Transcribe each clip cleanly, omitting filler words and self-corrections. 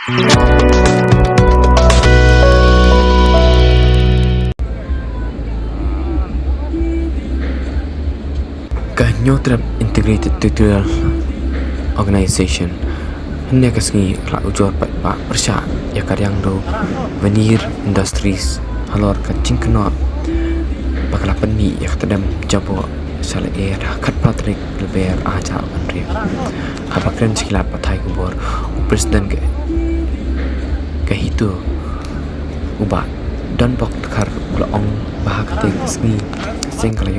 Ganyo terhadap integrated tutorial organization hanya kasih lah ujur pak persya ya karyang do venir industries halor kacing kena bakal penni ya ketadam jabo sal air kat patrik leber aja panri habakran sikila patai kubor presiden ke itu ubah dan bok tekar ulaong bahagian seni sing kalau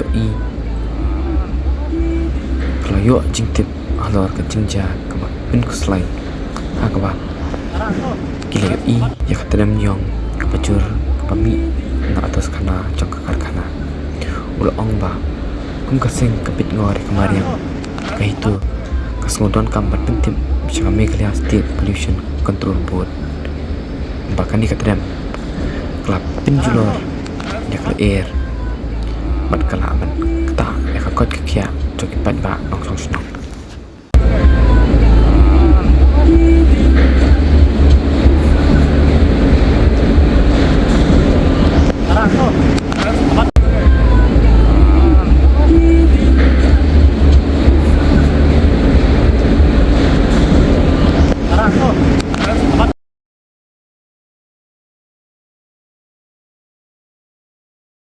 yo jingtip halor ke jingja kama pin kuslai hakaba gila ya katadam nyong kapacur kapami na atas kana jong karkana ulaong ba kum kasing kapit ngori kamariang kahitu kasngodon kampat pentim bisa Meghalaya State Pollution Control Board bahkan di katadam kelap pinjulor ya kala air mat kala man kata ya kakot kekia joki pat ba nong song